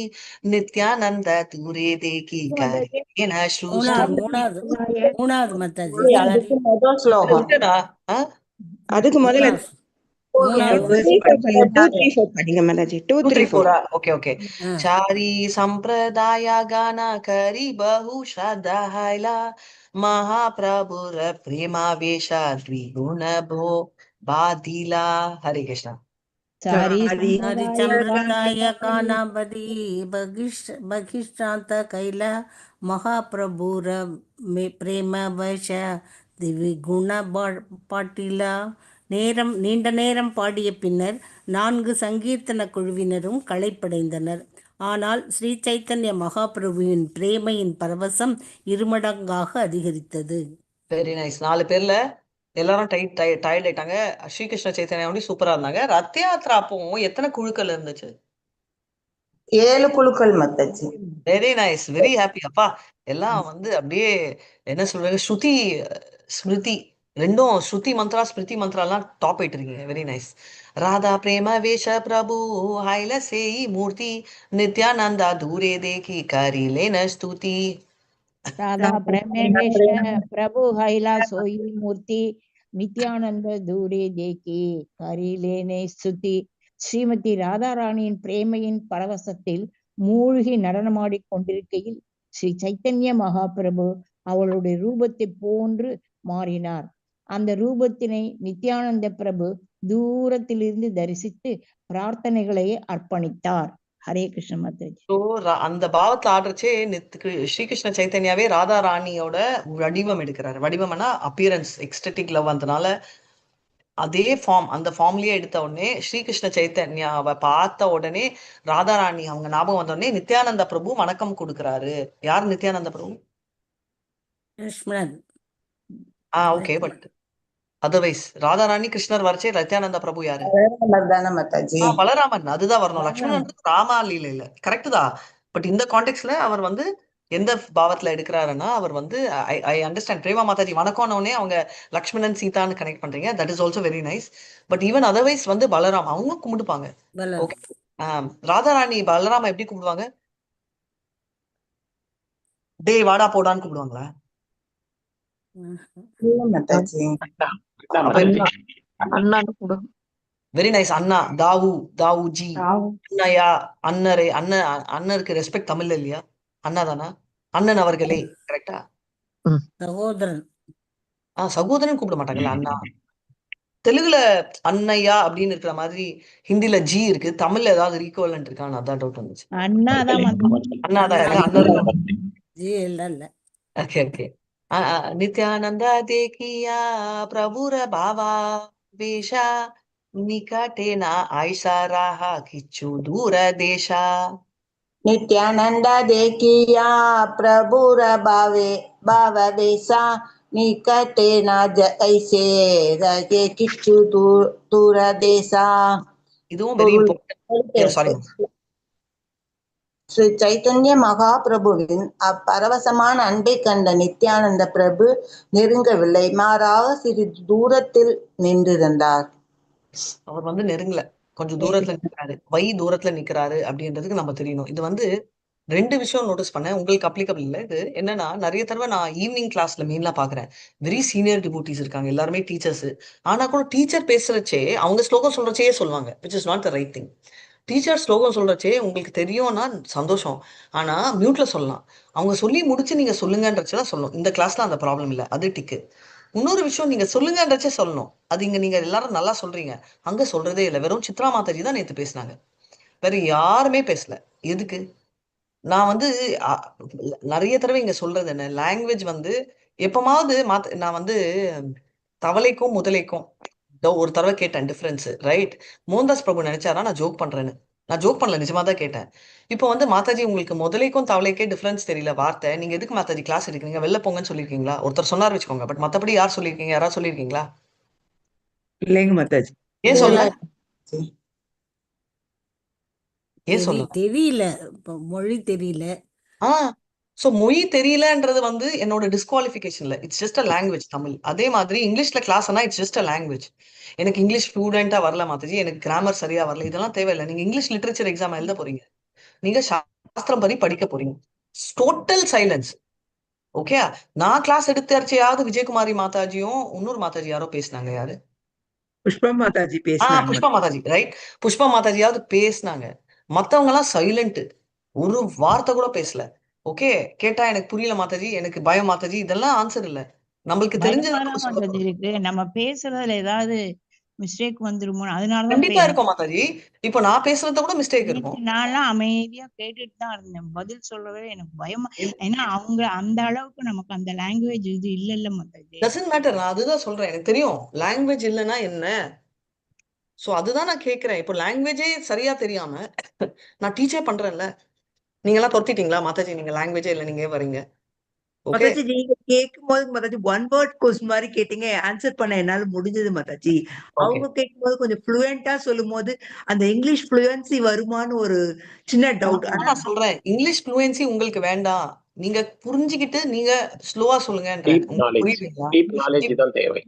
[SPEAKER 1] நித்யானந்த தூரே தேக்கி கரேன
[SPEAKER 6] மூணாவது
[SPEAKER 1] ஸ்ருஷ்டி.
[SPEAKER 6] மூணாவது மூணாவது மாதாஜி
[SPEAKER 4] இல்ல,
[SPEAKER 6] சாரி
[SPEAKER 4] அதுக்கு முதல் ஸ்லோகம்.
[SPEAKER 1] விட்டனா?
[SPEAKER 3] அதுக்கு முதல்ல
[SPEAKER 6] மூணாவது மூணாவது
[SPEAKER 3] 2, 3, 4 படிங்க மாதாஜி. 2,
[SPEAKER 1] 2, 3,
[SPEAKER 3] 3, 4.
[SPEAKER 1] 4 okay okay.
[SPEAKER 6] ஆ.
[SPEAKER 1] चारी संप्रदाय गाना करी बहु श्रद्धा हैला महाप्रभुर प्रेमावेश द्विगुण भो बाधिला. हरे कृष्णा.
[SPEAKER 2] சாரி
[SPEAKER 6] சாரி
[SPEAKER 2] சம்பிரதாய
[SPEAKER 6] ಸಂಪ್ರದಾಯ ಕಾನಾಬದಿ ಬಹಿಷ್ಟಾಂತ ಕೈಲ ಮಹಾಪ್ರಭುರ ಪ್ರೇಮ ವಶ திவிகுண பாட்டிலா. நீண்ட நேரம் பாடிய பின்னர் 4 சங்கீர்த்தன குழுவினரும் களைப்படைந்தனர். ஆனால் ஸ்ரீ சைத்தன்ய மகாபிரபுவின் பிரேமையின் பரவசம் இருமடங்காக அதிகரித்தது.
[SPEAKER 1] Very nice. 4 பேர்ல எல்லாரும் டயர்ட் ஆயிட்டாங்க. ஸ்ரீகிருஷ்ண சைத்தன்யா சூப்பரா இருந்தாங்க. ரத்த யாத்திரா அப்போ எத்தனை குழுக்கள் இருந்துச்சு?
[SPEAKER 4] 7 குழுக்கள் Mataji.
[SPEAKER 1] Very nice, very happy. அப்பா எல்லாம் வந்து அப்படியே என்ன சொல்றாங்க, ஸ்ருதி ஸ்மிருதி ரெண்டும், ஸ்ருதி மந்த்ரா ஸ்மிருதி மந்த்ரா எல்லாம் டாப் ஆயிட்டு இருக்கீங்க. Very nice. ராதா பிரேம வேஷ பிரபு ஹைல சேயி மூர்த்தி நித்யானந்தா தூரே தேக்கி கரிலேன ஸ்துதி.
[SPEAKER 2] ராதா பிரமேஷ பிரபு ஹைலா சோயி மூர்த்தி நித்யானந்த தூரே தேக்கி கரிலேனே ஸ்துதி. ஸ்ரீமதி ராதாராணியின் பிரேமையின் பரவசத்தில் மூழ்கி நடனமாடிக் கொண்டிருக்கையில் ஸ்ரீ சைத்தன்ய மகாபிரபு அவளுடைய ரூபத்தை போன்று மாறினார். அந்த ரூபத்தினை நித்யானந்த பிரபு தூரத்திலிருந்து தரிசித்து பிரார்த்தனைகளை அர்ப்பணித்தார். ஹரே கிருஷ்ண மாதாஜி.
[SPEAKER 1] ஸோ அந்த பாவத்துல ஆடுறச்சே ஸ்ரீகிருஷ்ண சைத்தன்யாவே ராதா ராணியோட வடிவம் எடுக்கிறாரு. வடிவம்னா அப்பியரன்ஸ், எக்ஸ்டெட்டிக் லவ். அதனால அதே ஃபார்ம், அந்த ஃபார்ம்லயே எடுத்த உடனே ஸ்ரீகிருஷ்ண சைத்தன்யாவை பார்த்த உடனே ராதா ராணி அவங்க ஞாபகம் வந்த உடனே நித்யானந்த பிரபு வணக்கம் கொடுக்குறாரு. யார் Nityananda Prabhu?
[SPEAKER 6] Lakshmanan.
[SPEAKER 1] Okay. But otherwise Radha Rani கிருஷ்ணர் வரைச்சே நித்யானந்த பிரபு யாரு?
[SPEAKER 4] மர்தான மாதாஜி.
[SPEAKER 1] பலராமன். அதுதான் வரணும். லக்ஷ்மணன் ராமா லீலையில கரெக்ட் தான். பட் இந்த கான்டெக்ட்ல அவர் வந்து எந்த பாவத்துல எடுக்கிறாருன்னா, அவர் வந்து ஐ அண்டர்ஸ்டாண்ட். பிரேமா மாதாஜி வணக்கம்னே அவங்க லக்ஷ்மணன் சீதான்னு கனெக்ட் பண்றீங்க. That is also very nice. But even otherwise வந்து பலராம் அவங்க கும்பிடுப்பாங்க.
[SPEAKER 6] பலராம்.
[SPEAKER 1] ஓகே. ராதா ராணி பலராம எப்படி கூப்பிடுவாங்க? டே வாடா போடான்னு கூப்பிடுவாங்களா?
[SPEAKER 4] இல்ல மாதாஜி.
[SPEAKER 1] Very nice. அண்ணா, தாவுஜி, அண்ணையா, அண்ணரே. அண்ணருக்கு ரெஸ்பெக்ட் தமிழ்ல இல்லையா? அண்ணா தானா? அண்ணன் அவர்களே. கரெக்டா?
[SPEAKER 6] சகோதரன்.
[SPEAKER 1] சகோதரன் கூப்பிட மாட்டாங்கல்ல அண்ணா. தெலுங்குல அண்ணையா அப்படின்னு இருக்கிற மாதிரி ஹிந்தில ஜி இருக்கு. தமிழ்ல ஏதாவது ஈக்குவலன்ட் இருக்கான்னு அதான் டவுட் வந்துச்சு.
[SPEAKER 2] அண்ணாதான்
[SPEAKER 1] அண்ணாதான் அண்ணன்.
[SPEAKER 6] ஜி இல்ல.
[SPEAKER 1] Okay okay. நித்யானந்த தேக்கியா பிரபுர பாவா வேஷா நிகட்டேனா ஐஷா ராஹா கிச்சு தூர தேशा.
[SPEAKER 4] नित्यानंद देखिया प्रभुर भाव वेशा निकटे न ऐसे रहे किच्छु दूर देशा.
[SPEAKER 1] இதுவும் very important. Sorry.
[SPEAKER 4] Sri Chaitanya மகாபிரபுவின் அப்பரவசமான அன்பை கண்ட நித்யானந்த பிரபு நெருங்கவில்லை, மாறாக சிறிது தூரத்தில் நின்றிருந்தார்.
[SPEAKER 1] அவர் வந்து நெருங்கல, கொஞ்சம் தூரத்துல நிக்கிறாரு. தூரத்துல நிக்கிறாரு அப்படின்றதுக்கு நம்ம தெரியணும். இது வந்து 2 விஷயம் நோட்டீஸ் பண்ணேன். உங்களுக்கு அப்ளிகபிள் இல்லை. இது என்னன்னா, நிறைய தடவை நான் ஈவினிங் கிளாஸ்ல மெயின்லாம் பாக்குறேன். வெரி சீனியர் டிபூட்டிஸ் இருக்காங்க, எல்லாருமே டீச்சர்ஸ். ஆனா கூட டீச்சர் பேசுறச்சே அவங்க ஸ்லோகம் சொல்றச்சே சொல்லுவாங்க, which is not the right thing. Teacher ஸ்லோகம் சொல்றச்சே உங்களுக்கு தெரியும்னா சந்தோஷம், ஆனா மியூட்ல சொல்லலாம். அவங்க சொல்லி முடிச்சு நீங்க சொல்லுங்கன்றச்சுதான் சொல்லணும். இந்த கிளாஸ்ல அந்த ப்ராப்ளம் இல்லை, அது டிக்கு. இன்னொரு விஷயம், நீங்க சொல்லுங்கன்றச்சே சொல்லணும். அது இங்க நீங்க எல்லாரும் நல்லா சொல்றீங்க, அங்க சொல்றதே இல்லை. வெறும் சித்ரா மாதாஜி தான் நேத்து பேசினாங்க, வேற யாருமே பேசல. எதுக்கு? நான் வந்து நிறைய தடவை இங்க சொல்றது என்ன, லாங்குவேஜ் வந்து எப்பமாவது நான் வந்து தவளைக்கும் முதலைக்கும் ஒரு தடவை கேட்டேன் டிஃபரன்ஸ், ரைட்? மோகன்தாஸ் பிரபு நினைச்சாரா நான் ஜோக் பண்றேன்னு? நான் ஜோக் பண்ணல, நிஜமா தான் கேட்டேன். இப்போ வந்து மாதாஜி உங்களுக்கு முதலைக்கும் தவளைக்கே டிஃபரன்ஸ் தெரியல வார்த்தை, நீங்க எதுக்கு மாதாஜி கிளாஸ் எடுக்கிறீங்க, வெளில போங்கன்னு சொல்லியிருக்கீங்களா? ஒருத்தர் சொன்னார் வச்சுக்கோங்க, பட் மத்தபடி யார் சொல்லியிருக்கீங்க? யாராவது சொல்லியிருக்கீங்களா?
[SPEAKER 5] இல்லைங்க மாதாஜி.
[SPEAKER 1] ஏன் சொல்லல? ஏன்
[SPEAKER 6] தெரி
[SPEAKER 1] சொல்லல?
[SPEAKER 6] தெரியல இப்போ மொழி தெரியல.
[SPEAKER 1] ஆ ஸோ மொழி தெரியலன்றது வந்து என்னோட டிஸ்குவாலிஃபிகேஷன் இல்லை. It's just a language Tamil. அதே மாதிரி இங்கிலீஷ்ல கிளாஸ்னா இட்ஸ் ஜஸ்ட் அ லாங்குவேஜ். எனக்கு இங்கிலீஷ் ஃப்ளூடெண்டா வரல மாதாஜி, எனக்கு கிராமர் சரியா வரல, இதெல்லாம் தேவையில்லை. நீங்க இங்கிலீஷ் லிட்ரேச்சர் எக்ஸாம் எழுத போறீங்க, நீங்க சாஸ்திரம் படி படிக்க போறீங்க. Total silence. ஓகே, நான் கிளாஸ் எடுத்தாச்சியாவது விஜயகுமாரி மாதாஜியும் இன்னொரு மாதாஜி யாரோ பேசினாங்க, யாரு?
[SPEAKER 5] புஷ்பா மாதாஜி பேசினாங்க
[SPEAKER 1] புஷ்பா மாதாஜி, ரைட். புஷ்பா மாதாஜியாவது பேசினாங்க. மத்தவங்க எல்லாம் சைலண்ட், ஒரு வார்த்தை கூட பேசல. ஓகே, கேட்டா எனக்கு புரியல மாதாஜி, எனக்கு பயம் மாதாஜி, இதெல்லாம் ஆன்சர் இல்ல. நம்மளுக்கு தெரிஞ்சதை
[SPEAKER 2] பயமாதான்
[SPEAKER 1] நம்ம சொல்ல
[SPEAKER 2] மாதாஜி
[SPEAKER 1] போறோம்.
[SPEAKER 2] இருக்கு. நம்ம பேசுறதுல ஏதாவது மிஸ்டேக் வந்துருமோ அதனாலதான்
[SPEAKER 1] கண்டிப்பா இருக்கும் மாதாஜி. இப்போ நான் பேசுறத கூட மிஸ்டேக் இருக்கும்.
[SPEAKER 2] நான்லாம் அமைதியா கேட்டுட்டு தான் இருந்தேன். பதில் சொல்லவே எனக்கு பயமா. ஏன்னா அவங்க அந்த அளவுக்கு நமக்கு அந்த லாங்குவேஜ் இது இல்ல மாதாஜி.
[SPEAKER 1] டசன்ட் மேட்டர், நான் அதுதான் சொல்றேன். எனக்கு தெரியும் லாங்குவேஜ் இல்லைன்னா என்ன. சோ அதுதான் நான் கேட்கிறேன். இப்போ லாங்குவேஜே சரியா தெரியாம நான் டீச்சே பண்றேன்ல. நீங்க எல்லாம் தொத்திட்டீங்களா மாதாஜி? நீங்க லாங்குவேஜே இல்லை, நீங்க ஏன் வரீங்க? ஓகே,
[SPEAKER 5] மாதாஜி, நீங்க கேட்கும்போது மாதாஜி ஒன் வேர்ட் கொஸ்டின் மாதிரி கேட்டீங்க, ஆன்சர் பண்ண என்னால முடிஞ்சது மாதாஜி.
[SPEAKER 1] ஓகே.
[SPEAKER 5] அவங்க கேட்கும்போது கொஞ்சம் ஃப்ளூயண்டா சொல்லும் போது அந்த இங்கிலீஷ் ஃப்ளூயன்சி வருமான்னு ஒரு சின்ன டவுட். ஆனா
[SPEAKER 1] நான் சொல்றேன் இங்கிலீஷ் ஃப்ளூயன்சி உங்களுக்கு வேண்டாம், நீங்க புரிஞ்சுக்கிட்டு நீங்க ஸ்லோவா சொல்லுங்கன்றேன்.
[SPEAKER 7] டீப்
[SPEAKER 1] உங்களுக்கு
[SPEAKER 7] நாலேஜ்
[SPEAKER 1] புரியுதுங்களா?
[SPEAKER 7] டீப் நாலேஜ் தான் தேவை.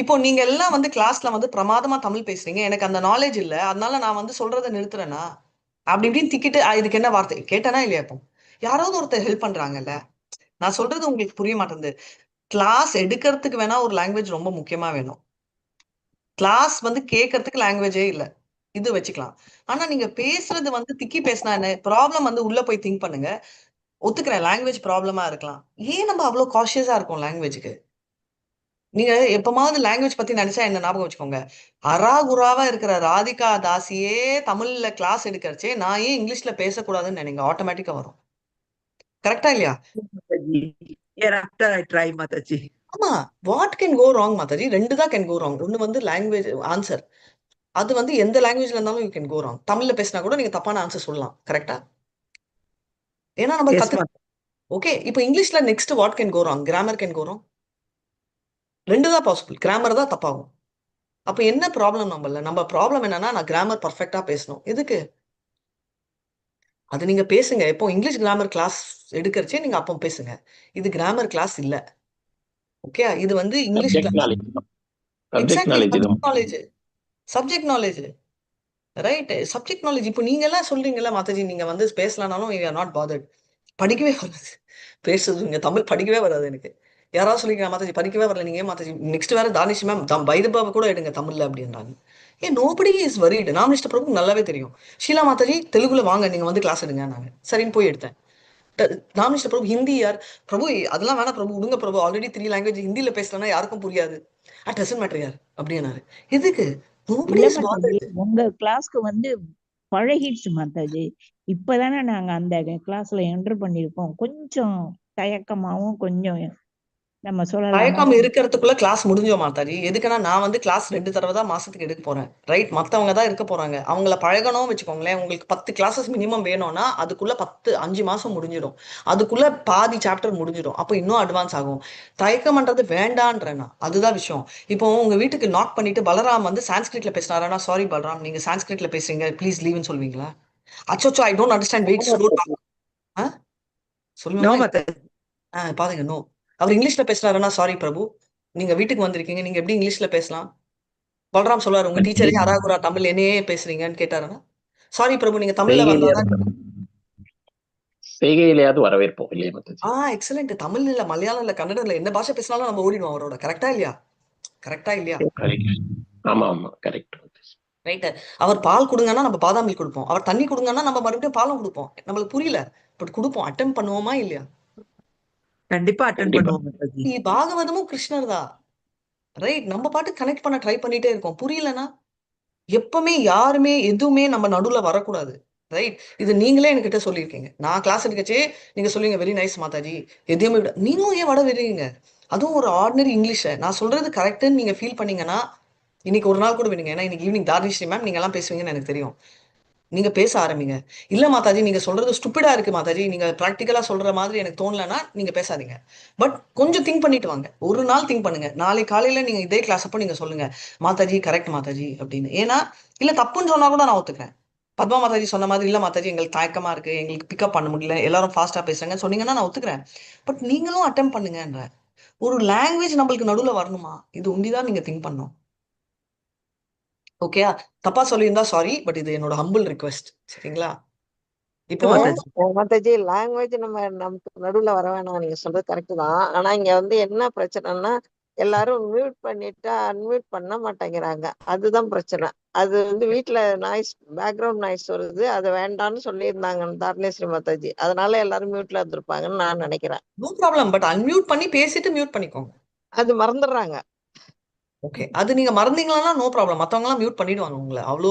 [SPEAKER 1] இப்போ நீங்க எல்லாம் வந்து கிளாஸ்ல வந்து பிரமாதமா தமிழ் பேசுறீங்க, எனக்கு அந்த நாலேஜ் இல்ல, அதனால நான் வந்து சொல்றதை நிறுத்துறேன்னா அப்படி இப்படின்னு திக்கிட்டு இதுக்கு என்ன வார்த்தை கேட்டனா இல்லையா? இப்போ யாராவது ஒருத்தர் ஹெல்ப் பண்றாங்கல்ல. நான் சொல்றது உங்களுக்கு புரிய மாட்டேங்குது. கிளாஸ் எடுக்கிறதுக்கு வேணா ஒரு லாங்குவேஜ் ரொம்ப முக்கியமா வேணும். கிளாஸ் வந்து கேட்கறதுக்கு லாங்குவேஜே இல்ல, இது வச்சுக்கலாம். ஆனா நீங்க பேசுறது வந்து திக்கி பேசினா என்ன ப்ராப்ளம் வந்து உள்ள போய் திங்க் பண்ணுங்க. ஒத்துக்கிறேன் லாங்குவேஜ் ப்ராப்ளமா இருக்கலாம். ஏன் நம்ம அவ்வளவு காஷியஸா இருக்கோம் லாங்குவேஜ்க்கு? நீங்க எப்பமாவது லாங்குவேஜ் பத்தி நினைச்சா என்ன ஞாபகம் வச்சுக்கோங்க. அராகுராவா இருக்கிற ராதிகா தாசியே தமிழ்ல கிளாஸ் எடுக்கிறச்சே நான் ஏன் இங்கிலீஷ்ல பேசக்கூடாதுன்னு நினைங்க, ஆட்டோமேட்டிக்கா வரும். கரெக்டா இல்லையா?
[SPEAKER 5] Mataji, after I try Mataji.
[SPEAKER 1] ஆமா. What can go wrong Mataji? ரெண்டு தான் கேன் கோ ராங். ஒண்ணு வந்து லாங்குவேஜ் ஆன்சர், அது வந்து எந்த லாங்குவேஜ்ல இருந்தாலும் யூ கேன் கோ ராங். தமிழ்ல பேசினா கூட நீங்க தப்பான ஆன்சர் சொல்லலாம். கரெக்டா? ஏன்னா நம்ம
[SPEAKER 5] எஸ்
[SPEAKER 1] கத்து.
[SPEAKER 5] மாதாஜி.
[SPEAKER 1] ஓகே, இப்போ இங்கிலீஷ்ல next what can go wrong? Grammar can go wrong. ரெண்டு தான் பாசிபிள். கிராமர் தான் தப்பாகும். அப்ப என்ன ப்ராப்ளம் நம்மள? நம்ம ப்ராப்ளம் என்னன்னா நான் கிராமர் பர்ஃபெக்டா பேசணும். எதுக்கு? அது நீங்க பேசுங்க. இப்போ இங்கிலீஷ் கிராமர் கிளாஸ் எடுக்கிறச்சே நீங்க அப்போ பேசுங்க. இது கிராமர் கிளாஸ் இல்ல. ஓகே, இது வந்து இங்கிலீஷ்
[SPEAKER 7] சப்ஜெக்ட்
[SPEAKER 1] கிளாஸ்.
[SPEAKER 7] நாலேஜ் தான். சப்ஜெக்ட்
[SPEAKER 1] எக்ஸாக்ட்லி,
[SPEAKER 7] நாலேஜ் தான்.
[SPEAKER 1] Subject knowledge. Subject knowledge, right. Subject knowledge. இப்போ நீங்க எல்லாம் சொல்றீங்கல்ல மாதாஜி, நீங்க வந்து பேசலனாலும் யூ ஆர் நாட் பாதர்ட். படிக்கவே வராது. பேசுறதுங்க தமிழ் படிக்கவே வராது எனக்கு. யாராவது சொல்லிக்கிறேன் மாதாஜி படிக்கவே வரல, நீங்க ஏன் மாதாஜி நெக்ஸ்ட் வேற தானிஷ் மேம் பைதபாவை கூட எடுங்க தமிழ்ல அப்படின்றாங்க. ஏன் நோபடி இஸ் வரிடு. நாமினிஸ்ட் பிரபு நல்லாவே தெரியும். ஷீலா மாதாஜி தெலுங்குல வாங்க நீங்க வந்து கிளாஸ் எடுங்க நாங்க. சரின்னு போய் எடுத்தேன். நாமினிஸ்ட் பிரபு ஹிந்தி யார் பிரபு, அதெல்லாம் வேணா பிரபு, விடுங்க பிரபு, ஆல்ரெடி 3 லாங்குவேஜ் ஹிந்தியில பேசலன்னா யாருக்கும் புரியாது. டசன்ட் மேட்டர் யார் அப்படின்னாரு. எதுக்கு? நோபடி
[SPEAKER 2] இல்ல
[SPEAKER 1] இஸ்
[SPEAKER 2] மாதாஜி,
[SPEAKER 1] பாதர்ட்.
[SPEAKER 2] உங்க கிளாஸ்க்கு வந்து பழகிடுச்சு மாதாஜி. இப்பதானே நாங்க அந்த கிளாஸ்ல என்டர் பண்ணிருக்கோம். கொஞ்சம் தயக்கமாவும் கொஞ்சம் நம்ம சொல்லலாமா?
[SPEAKER 1] தயக்கம் இருக்கிறதுக்குள்ள கிளாஸ் முடிஞ்சோம் மாதாஜி. எதுக்குன்னா நான் வந்து கிளாஸ் 2 தடவை தான் மாசத்துக்கு எடுக்க போறேன், ரைட். மத்தவங்க தான் இருக்க போறாங்க. அவங்கள பழகணும் வச்சுக்கோங்களேன். உங்களுக்கு 10 கிளாஸஸ் மினிமம் வேணும்னா அதுக்குள்ள 5 மாசம் முடிஞ்சிடும். அதுக்குள்ள பாதி சாப்டர் முடிஞ்சிடும். அப்போ இன்னும் அட்வான்ஸ் ஆகும். தயக்கம்ன்றது வேண்டான்றேன் நான். அதுதான் விஷயம். இப்போ உங்க வீட்டுக்கு நாக் பண்ணிட்டு பலராம் வந்து சான்ஸ்கிரிட்ல பேசினாரா, சாரி பலராம் நீங்க சான்ஸ்கிரிட்ல பேசுறீங்க ப்ளீஸ் லீவ்னு சொல்வீங்களா? அச்சோ I don't understand, wait slow.
[SPEAKER 5] No
[SPEAKER 1] சொல்லுவாங்களா?
[SPEAKER 5] மாதாஜி.
[SPEAKER 1] பாருங்க, நோ. அவர் இங்கிலீஷ்ல பேசுறாருன்னா சாரி பிரபு, நீங்க வீட்டுக்கு வந்திருக்கீங்க, நீங்க எப்படி இங்கிலீஷ்ல பேசலாம்? பலராம் சொல்லுவாரு உங்க டீச்சரே அராகுரா தமிழ் என்னையே பேசுறீங்கன்னு கேட்டாருன்னா சாரி பிரபு நீங்க தமிழ்ல வரலாம்.
[SPEAKER 7] செய்கையிலேயாவது வரவேற்போம் இல்லையா மாதாஜி?
[SPEAKER 1] எக்ஸலென்ட். தமிழ் இல்ல, மலையாளம் இல்ல, கன்னடம் இல்ல, எந்த பாஷை பேசினாலும் நம்ம ஓடிடுவோம் அவரோட. கரெக்டா இல்லையா? கரெக்டா இல்லையா?
[SPEAKER 7] கரெக்ட். ஆமா ஆமா கரெக்ட்.
[SPEAKER 1] ரைட். அவர் பால் கொடுங்கன்னா நம்ம பாதாம் மில்க் கொடுப்போம், அவர் தண்ணி கொடுங்கன்னா நம்ம மறுபடியும் பாலும் கொடுப்போம். நம்மளுக்கு புரியல, பட் கொடுப்போம். அட்டம் பண்ணுவோமா இல்லையா?
[SPEAKER 5] கண்டிப்பா அட்டன்
[SPEAKER 7] கண்டிப்பா.
[SPEAKER 5] பண்ணுவோம் மாதாஜி.
[SPEAKER 1] பாகவதமும் கிருஷ்ணர் தான், ரைட். நம்ம பாட்டு கனெக்ட் பண்ண ட்ரை பண்ணிட்டே இருக்கோம். புரியலனா எப்பவுமே யாருமே எதுவுமே நம்ம நடுவுல வரக்கூடாது, ரைட். இது நீங்களே என்கிட்ட சொல்லியிருக்கீங்க. நான் கிளாஸ் எடுக்கச்சே நீங்க சொல்லுவீங்க வெரி நைஸ் மாதாஜி, எதையுமே விட நீங்களும் ஏன் வட விடுறீங்க? அதுவும் ஒரு ஆர்டினரி இங்கிலீஷை நான் சொல்றது கரெக்டுன்னு நீங்க ஃபீல் பண்ணீங்கன்னா இன்னைக்கு ஒரு நாள் கூட விடுங்க. ஏன்னா இன்னைக்கு ஈவினிங் தாரிஸ்ரீ மேம் நீங்க எல்லாம் பேசுவீங்கன்னு எனக்கு தெரியும். நீங்க பேச ஆரம்பிங்க. இல்ல மாதாஜி நீங்க சொல்றது ஸ்டூபிடா இருக்கு மாதாஜி, நீங்க பிராக்டிக்கலா சொல்ற மாதிரி எனக்கு தோணலன்னா நீங்க பேசாதீங்க. பட் கொஞ்சம் திங்க் பண்ணிட்டு வாங்க. ஒரு நாள் திங்க் பண்ணுங்க. நாளை காலையில நீங்க இதே கிளாஸ் அப்போ நீங்க சொல்லுங்க மாதாஜி கரெக்ட் மாதாஜி அப்படின்னு. ஏன்னா இல்ல தப்புன்னு சொன்னா கூட நான் ஒத்துக்கிறேன். பத்மா மாதாஜி சொன்ன மாதிரி இல்ல மாதாஜி எங்களுக்கு தயக்கமா இருக்கு, எங்களுக்கு பிக்கப் பண்ண முடியல, எல்லாரும் ஃபாஸ்டா பேசுறாங்க சொன்னீங்கன்னா நான் ஒத்துக்கிறேன். பட் நீங்களும் அட்டெம்ப்ட் பண்ணுங்கன்ற. ஒரு லாங்குவேஜ் நம்மளுக்கு நடுவுல வரணுமா, இது ஒண்டிதான் நீங்க திங்க் பண்ணணும். ஓகேயா? தப்பா சொல்லியிருந்தா சாரி, பட் இது என்னோட ஹம்பிள் ரிக்வெஸ்ட். சரிங்களா? இப்போ
[SPEAKER 5] மாதாஜி.
[SPEAKER 8] மாதாஜி லாங்குவேஜ் நமக்கு நடுவுல வர வேணாம், நீங்க சொல்றது கரெக்ட் தான். ஆனா இங்க வந்து என்ன பிரச்சனைன்னா எல்லாரும் மியூட் பண்ணிட்டு அன்மியூட் பண்ண மாட்டேங்கிறாங்க, அதுதான் பிரச்சனை. அது வந்து வீட்டுல நாய்ஸ், பேக்ரவுண்ட் நாய்ஸ் வருது, அது வேண்டாம்னு சொல்லியிருந்தாங்க தாரணேஸ்வரி மாதாஜி. அதனால எல்லாரும் மியூட்ல இருந்திருப்பாங்கன்னு நான் நினைக்கிறேன்.
[SPEAKER 1] No problem. பட் அன்மியூட் பண்ணி பேசிட்டு மியூட் பண்ணிக்கோங்க.
[SPEAKER 8] அது மறந்துடுறாங்க.
[SPEAKER 1] ஓகே, அது நீங்க மறந்தீங்களா நோ ப்ராப்ளம். மத்தவங்க எல்லாம் மியூட் பண்ணிடுவாங்க உங்களை, அவ்வளோ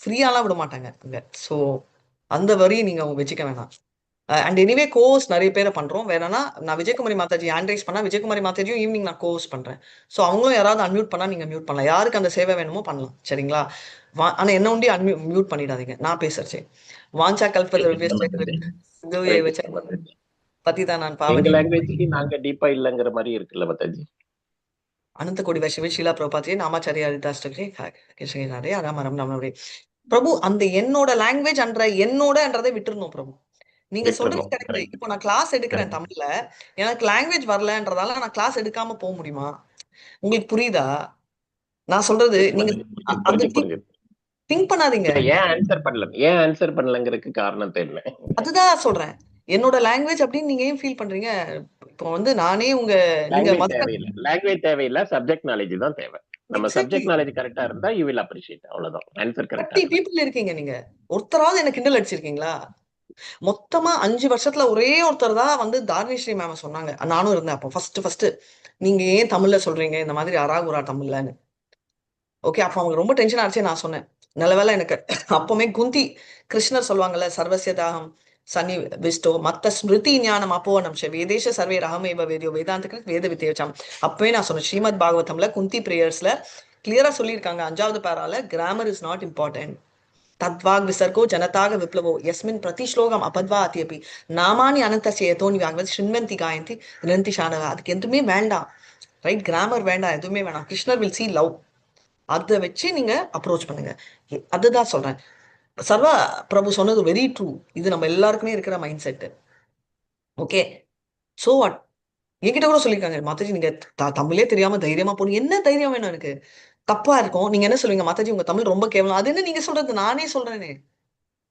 [SPEAKER 1] ஃப்ரீயாலாம் விட மாட்டாங்க அங்க. ஸோ அந்த வரி நீங்க வச்சுக்க வேணாம். அண்ட் எனிவே கோர்ஸ் நிறைய பேரை பண்றோம். வேணா நான் விஜயகுமாரி மாதாஜி ஹேண்ட் ரைஸ் பண்ணா விஜயகுமாரி மாதாஜியும் ஈவினிங் நான் கோர்ஸ் பண்றேன். ஸோ அவங்களும் யாராவது அன்மியூட் பண்ணா நீங்க மியூட் பண்ணலாம். யாருக்கு அந்த சேவை வேணுமோ பண்ணலாம். சரிங்களா? ஆனா என்ன ஒண்டி மியூட் பண்ணிடாதீங்க நான் பேசுறச்சே. வாஞ்சா
[SPEAKER 7] ரைட் மாதாஜி.
[SPEAKER 1] பத்தி தான் நான்
[SPEAKER 7] எங்க
[SPEAKER 1] பாவனி
[SPEAKER 7] லாங்குவேஜ்க்கு நாங்க டீப்பா இல்லங்கிற மாதிரி இருக்குல்ல மாதாஜி.
[SPEAKER 1] அனந்த கோடி வைஷ்ணவி ஷீலா பிரபாத்தியே நாமாச்சாரியா ஹரிதாஷ்டகரே கிருஷ்ணகிரி ராமரம் நம்மளுடைய பிரபு. அந்த என்னோட லாங்குவேஜ் என்னோடன்றதை விட்டுருணும் பிரபு. நீங்க சொல்றது
[SPEAKER 7] விட்டுறணும்.
[SPEAKER 1] கரெக்ட்.
[SPEAKER 7] கரெக்ட்
[SPEAKER 1] இப்போ நான் கிளாஸ் எடுக்கிறேன்
[SPEAKER 7] கரெக்ட்.
[SPEAKER 1] தமிழ்ல, எனக்கு லாங்குவேஜ் வரலன்றதால நான் கிளாஸ் எடுக்காம போக முடியுமா? உங்களுக்கு புரியுதா நான் சொல்றது?
[SPEAKER 7] எஸ்
[SPEAKER 1] நீங்க
[SPEAKER 7] மாதாஜி.
[SPEAKER 1] அது
[SPEAKER 7] புரிஞ்சு புரிஞ்சு.
[SPEAKER 1] திங்க் பண்ணாதீங்க.
[SPEAKER 7] இல்ல ஏன் ஆன்சர் பண்ணலங்கிறதுக்கு காரணம் தெரியல.
[SPEAKER 1] அதுதான் சொல்றேன். என்னோட லாங்குவேஜ் அப்படின்னு நீங்க ஏன் ஃபீல் பண்றீங்க? இப்போ வந்து நானே நீங்க
[SPEAKER 7] லாங்குவேஜ் தேவையில்லை, சப்ஜெக்ட் நாலேஜ் தான் தேவை. நம்ம
[SPEAKER 1] எக்ஸாக்ட்லி
[SPEAKER 7] சப்ஜெக்ட் நாலேஜ் கரெக்டா இருந்தா யூ வில் அப்ரிஷியேட். அவ்வளவுதான். ஆன்சர் கரெக்டா
[SPEAKER 1] 40
[SPEAKER 7] இருந்தா.
[SPEAKER 1] பீப்புள் இருக்கீங்க நீங்க. ஒருத்தராவது எனக்கு கிண்டல் அடிச்சிருக்கீங்களா? மொத்தமா 5 வருஷத்துல ஒரே ஒருத்தர் தான் வந்து தாரணேஸ்வரி மேம் சொன்னாங்க. நானும் இருந்தேன் அப்போ ஃபர்ஸ்ட். நீங்க ஏன் தமிழ்ல சொல்றீங்க இந்த மாதிரி அராகுரா தமிழ்லன்னு? ஓகே, அப்போ அவங்க ரொம்ப டென்ஷன் ஆச்சு. நான் சொன்னேன் நல்லவேளை எனக்கு அப்பவுமே குந்தி கிருஷ்ணர் சொல்லுவாங்கல்ல சர்வசியதாகம் சனி விஷ்டோ மத்த ஸ்மிருதி ஞானம் அப்போ நம்ஷ வேதேஷ சர்வே ரகமேவ வேதியோ வேதாந்தக்கு வேத வித்தேவச்சாம். அப்பவே நான் சொன்னேன் ஸ்ரீமத் பாகவதம்ல குந்தி பிரேயர்ஸ்ல கிளியரா சொல்லியிருக்காங்க 5வது பேரால கிராமர் இஸ் நாட் இம்பார்ட்டன்ட். தத்வாக் விசர்கோ ஜனதாக விப்ளவோ யஸ்மின் பிரதிஸ்லோகம் அபத்வா அத்தியப்பி நாமானி அனந்தஸ்ய யதோனி வாக்வத் ஸ்ருண்வந்தி காயந்தி நிரந்தி ஷானவ. அதுக்கு எதுவுமே வேண்டாம். ரைட்? கிராமர் வேண்டாம், எதுவுமே வேண்டாம். கிருஷ்ணர் வில் சி லவ். அதை வச்சு நீங்க அப்ரோச் பண்ணுங்க. அதுதான் சொல்றேன். சர்வா பிரபு சொன்னது வெரி ட்ரூ. இது நம்ம எல்லாருக்குமே இருக்கிற mind set. Okay, so what? என்கிட்ட கூட சொல்லியிருக்காங்க மாதாஜி நீங்க தமிழே தெரியாம தைரியமா போகணும். என்ன தைரியம் வேணும் எனக்கு? தப்பா இருக்கும். நீங்க என்ன சொல்லுவீங்க மாதாஜி உங்க தமிழ் ரொம்ப கேவலம். அது என்ன நீங்க சொல்றது? நானே சொல்றேனே.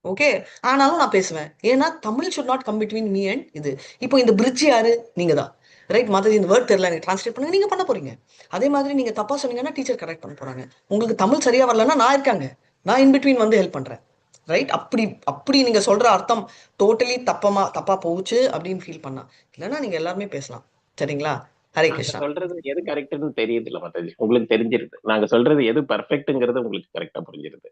[SPEAKER 1] ஓகே, ஆனாலும் நான் பேசுவேன். ஏன்னா Tamil should not come between me and இது. இப்போ இந்த பிரிட்ஜ் யாரு? நீங்க தான். ரைட் மாதாஜி இந்த வேர்ட் தெரியல எனக்கு டிரான்ஸ்லேட் பண்ணுங்க, நீங்க பண்ண போறீங்க. அதே மாதிரி நீங்க தப்பா சொன்னீங்கன்னா டீச்சர் கரெக்ட் பண்ண போறாங்க. உங்களுக்கு தமிழ் சரியா வரலன்னா நான் இருக்காங்க, நான் இன் பிட்வீன் வந்து ஹெல்ப் பண்றேன். ரைட்? அப்படி நீங்க சொல்ற அர்த்தம் டோட்டலி தப்பா போச்சு அப்படின்னு ஃபீல் பண்ணா, இல்லைன்னா நீங்க எல்லாருமே பேசலாம். சரிங்களா? ஹரே
[SPEAKER 7] நாங்க
[SPEAKER 1] கிருஷ்ணா.
[SPEAKER 7] சொல்றது எது கரெக்ட்னு தெரியுது இல்ல மாதாஜி. உங்களுக்கு தெரிஞ்சிருது. நாங்க சொல்றது எது பர்ஃபெக்ட்ங்கிறது உங்களுக்கு கரெக்டா புரிஞ்சிருது.